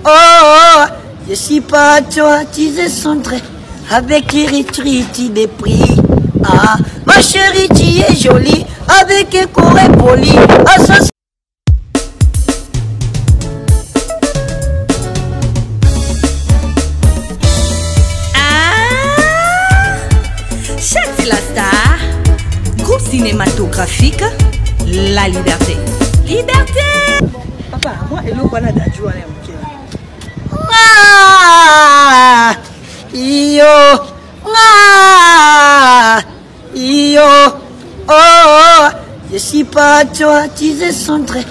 oh, je suis pas toi, tu es centré avec Eritriti des prix. Ah, ma chérie, tu es jolie avec Corée poli. Ah, ça, Chati la star, groupe cinématographique La Liberté. Liberté! Papa, moi, et l'eau, on a d'adjoint. ah, yo, ah, yo, oh, je suis pas toi, tu es centré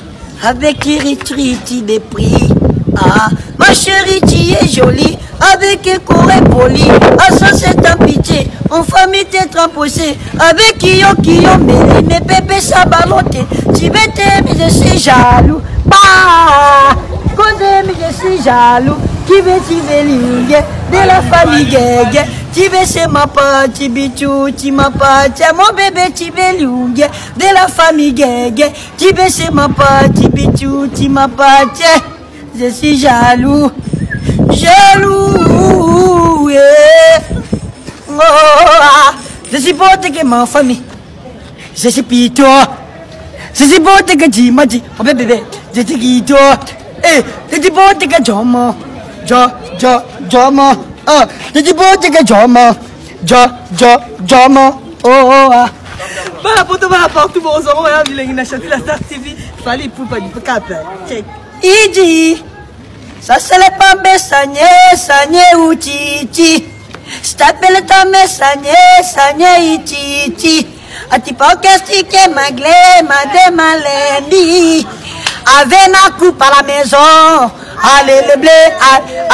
avec Eritriti des prix. Ah, ma chérie, tu es jolie avec Corée poli. Ah, ça c'est un pitié, en famille t'es tremposé avec Kyo, Méline, Pépé, Sabaloté. Tu veux t'aimer, je suis jaloux. Bah, quand t'aimes, je suis jaloux. Qui veut, l'union de la famille Guégué. Tu veux, c'est ma partie, bichou, tu m'appartiens. Mon bébé, tu veux l'union de la famille Guégué. Tu veux, c'est ma partie, bichou, tu m'appartiens. Je suis jaloux, jaloux, yeah. Oh, ah. Je suis pas que ma famille. Je suis pito. Je suis pas que Jimaji. Oh bébé, je suis pito. Eh, je suis pas que Jomo. Jomo. Ah, je suis pas que Jomo. Jomo. Oh, ah. Bah, pour te voir partout, bon, on va aller à chanter la Star TV. Fallait pour pas du cap. Check. Iji, ça c'est le pambé sanye ou titi. S't'appelle ta mère sanye ititi. A ti pas qu'est-ce maglé, madame malendi. Avec na coupe à la maison. Allez le blé,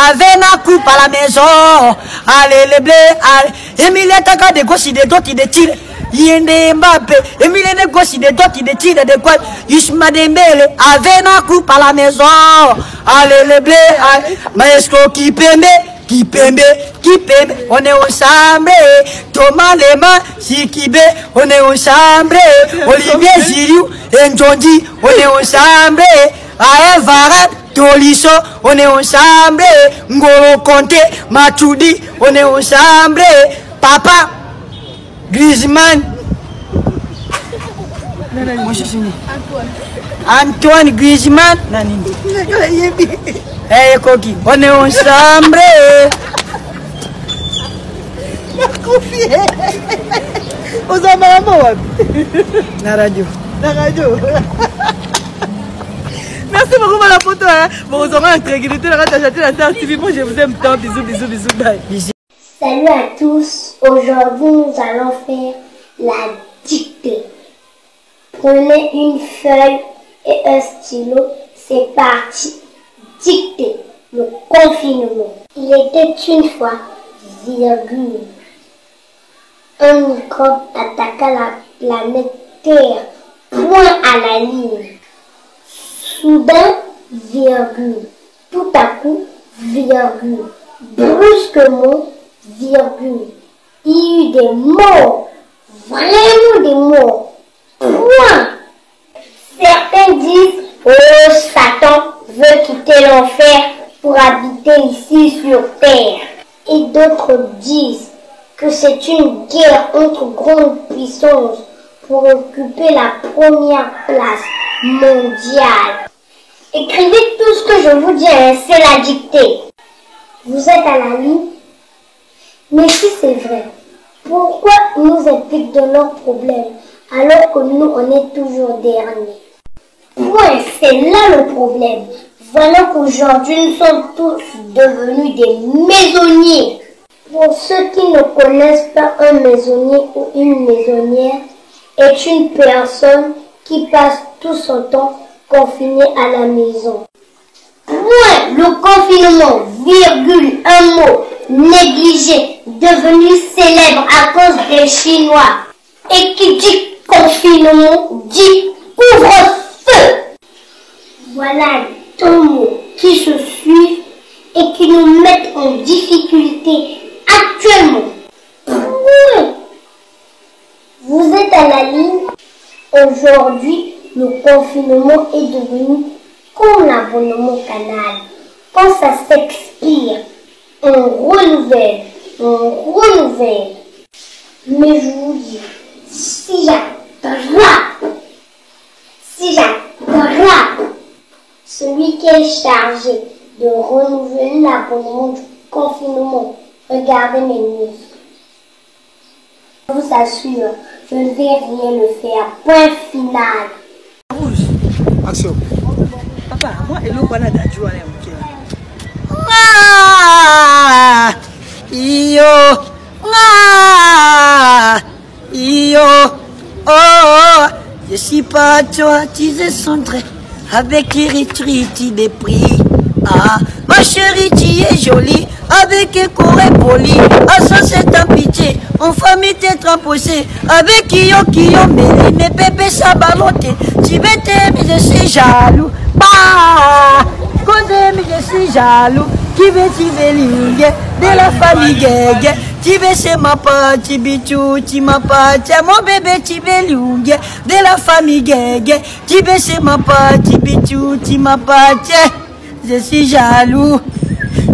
avec na coupe à la maison. Allez le blé, allez. Emilie t'as des gosses de d'autres de tir. Yende Mbappé, Emilie de gosses de d'autres de tir de quoi? Yusma Dembélé, avec na coupe à la maison. Allez le blé, allez. Maestro qui pembe, on est ensemble. Thomas Lema, Sikibe, on est ensemble. Olivier Ziriou, Njondi, on est ensemble. Aé Varane, Tolisso, on est ensemble. Ngolo Conte, Matuidi, on est ensemble. Papa, Griezmann. Antoine Griezmann. Hey Koki, on est ensemble. Aux amours, La radio. Merci beaucoup pour la photo. Bon, on aura un tranquillité. La Star TV. Moi, je vous aime tant. Bisous. Bye. Salut à tous. Aujourd'hui, nous allons faire la dictée. Prenez une feuille et un stylo. C'est parti. Dictée. Le confinement. Il était une fois, virgule. Un microbe attaqua la planète Terre. Point à la ligne. Soudain, virgule. Tout à coup, virgule. Brusquement, virgule. Il y eut des morts. Vraiment des morts. Point. Certains disent, oh Satan veut quitter l'enfer pour habiter ici sur terre. Et d'autres disent que c'est une guerre entre grandes puissances pour occuper la première place mondiale. Écrivez tout ce que je vous dis, c'est la dictée. Vous êtes à la ligne? Mais si c'est vrai, pourquoi ils nous impliquent dans leurs problèmes alors que nous on est toujours derniers? Ouais, c'est là le problème. Voilà qu'aujourd'hui nous sommes tous devenus des maisonniers. Pour ceux qui ne connaissent pas, un maisonnier ou une maisonnière est une personne qui passe tout son temps confiné à la maison. Point, le confinement, virgule, un mot négligé, devenu célèbre à cause des Chinois. Et qui dit confinement, dit couvre-feu. Voilà deux mots qui se suivent et qui nous mettent en difficulté actuellement. Oui. Vous êtes à la ligne. Aujourd'hui, le confinement est devenu comme l'abonnement canal. Quand ça s'expire, on renouvelle. Mais je vous dis, si j'attrape celui qui est chargé de renouveler l'abonnement du confinement, regardez mes news. Je vous assure, je ne vais rien le faire. Point final. Rouge. Action. Papa, moi, et l'eau, on a d'adjoint. Oh, je suis pas traumatisé centré avec l'Érythrée des prix. Ah, ma chérie, tu es jolie avec un corps poli. Ah, ça c'est un pitié, en famille t'es tremposé avec qui mêlé, mes bébés ça baloté. Tu veux t'aimer, je suis jaloux. Bah, quand j'aime, je suis jaloux. Qui veut linger de la famille Guégué. Tu veux c'est ma partie, bichou, tu m'appartiens. Mon bébé, tu veux linger de la famille Guégué. Tu veux c'est ma partie, bichou, tu m'appartiens. Je suis jaloux,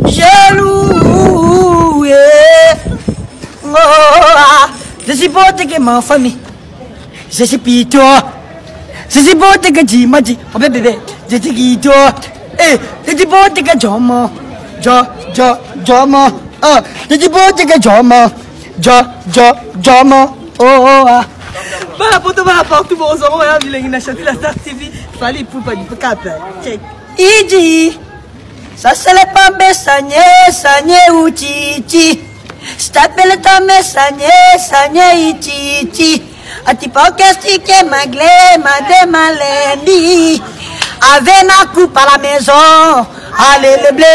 yeah. Oh, ah. Je suis beau que ma famille. Je suis pito. Je suis beau que Jimadi. Oh bébé, je suis pito. Eh, je suis beau que Jomo. Jomo. Ah, je suis beau que Jomo. Jomo. Oh, ah. Bah, pour te voir partout, bon, on va la Star TV. Fallait pour pas du cap. Check. Iji, ça c'est le pambé sanye ou titi. S't'appelle ta mère sanye titi. A ti pas qu'est-ce maglé, madame Malendi. Avec na coupe à la maison. Allez le blé,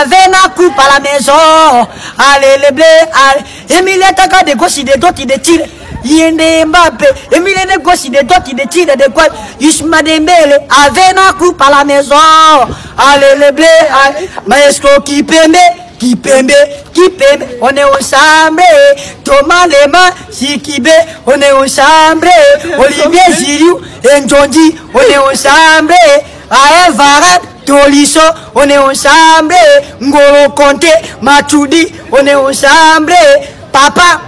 avec na coupe à la maison. Allez le blé, Emilie t'as des gosses des dots de tir. Yende Mbappé, Emilie négocie des dots de tir de quoi? Yusma Dembélé, avec na coupe à la maison. Allez le blé, maestro qui pembe, on est ensemble. Thomas Lema, Sikibe, on est ensemble. Olivier Ziriou, Njondi, on est ensemble. Aé Varane, Tolisso, on est ensemble. Ngolo Conte, Matuidi, on est ensemble. Papa,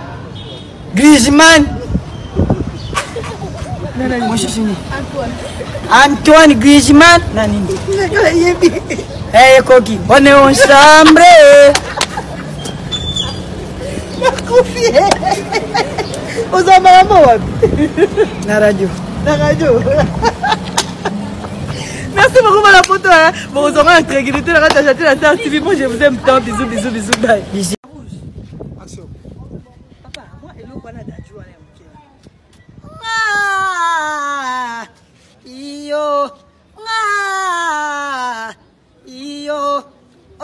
Griezmann. Antoine Griezmann. Hey Koki, on est ensemble. Aux hommes, La radio. Merci beaucoup pour la photo. Bon, on aura un tranquillité. La Star TV. Moi, je vous aime tant. Bisous. Bye. Action. Papa, moi, et l'eau, on a d'adjoint.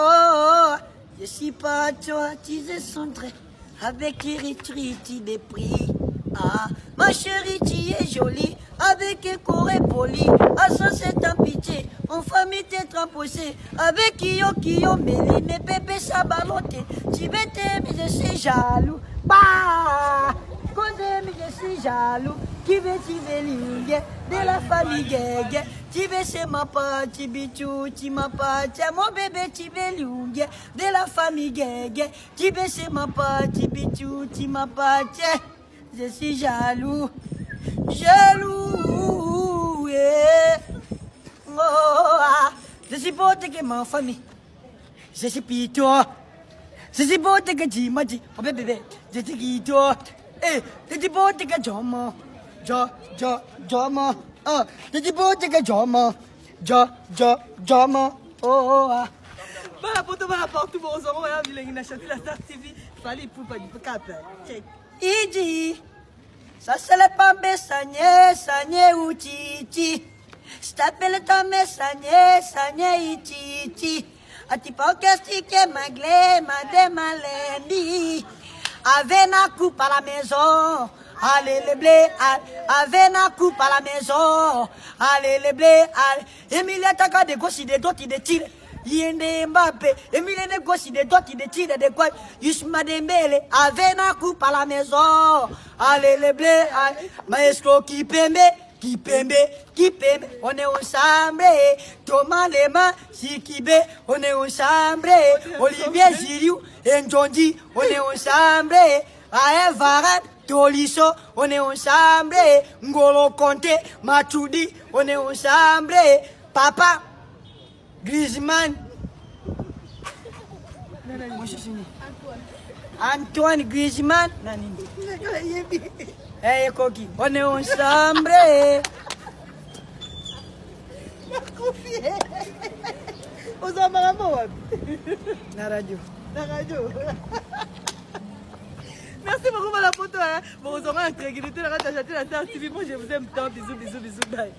Oh, je suis pas traumatisé centré avec l'Érythrée des prix. Ah, ma chérie, tu es jolie avec un corps poli. Ah, ça c'est un pitié, en famille t'es tremposé avec qui mêlé, mes bébés ça baloté. Tu veux t'aimer, je suis jaloux. Bah, quand j'aime, je suis jaloux. Qui veut linger de la famille Guégué. Tu veux c'est ma partie, bichou, tu m'appartiens. Mon bébé, tu veux linger de la famille Guégué. Tu veux c'est ma partie, bichou, tu m'appartiens. Je suis jaloux, yeah. Oh, ah. Je suis beau que ma famille. Je suis pito. Je suis beau que Jimadi. Oh bébé, je suis pito. Eh, je suis beau que Jomo. Jomo. Ah, je suis beau que Jomo. Jomo. Oh, ah. Bah, pour te voir partout, bon, on va la Star TV. Fallait pour pas du cap. Check. Iji, ça c'est le pambé sanye ou titi. S't'appelle ta mère sanye titi. A ti pas qu'est-ce maglé, madame Malendi. Avec na coupe à la maison. Allez le blé, avec na coupe à la maison. Allez le blé, Emilie t'as des gosses des dots de tir. Yende Mbappé, Emilie négocie des dots de tir de quoi? Yusma Dembélé, avec na coupe à la maison. Allez le blé, maestro qui pembe, Kipembe, on est ensemble. Thomas Lema, Sikibe, on est ensemble. Olivier Giriou, Njondi, on est ensemble. Ae Varane, Tolisso, on est ensemble. Ngolo Conte, Matuidi, on est ensemble. Papa, Griezmann, Antoine Griezmann, hey Koki, on est ensemble. La radio. Merci beaucoup pour la photo. Bon, vous aurez un tranquillité. Moi, je vous aime tant. Bisous, bisous, bisous. Bye.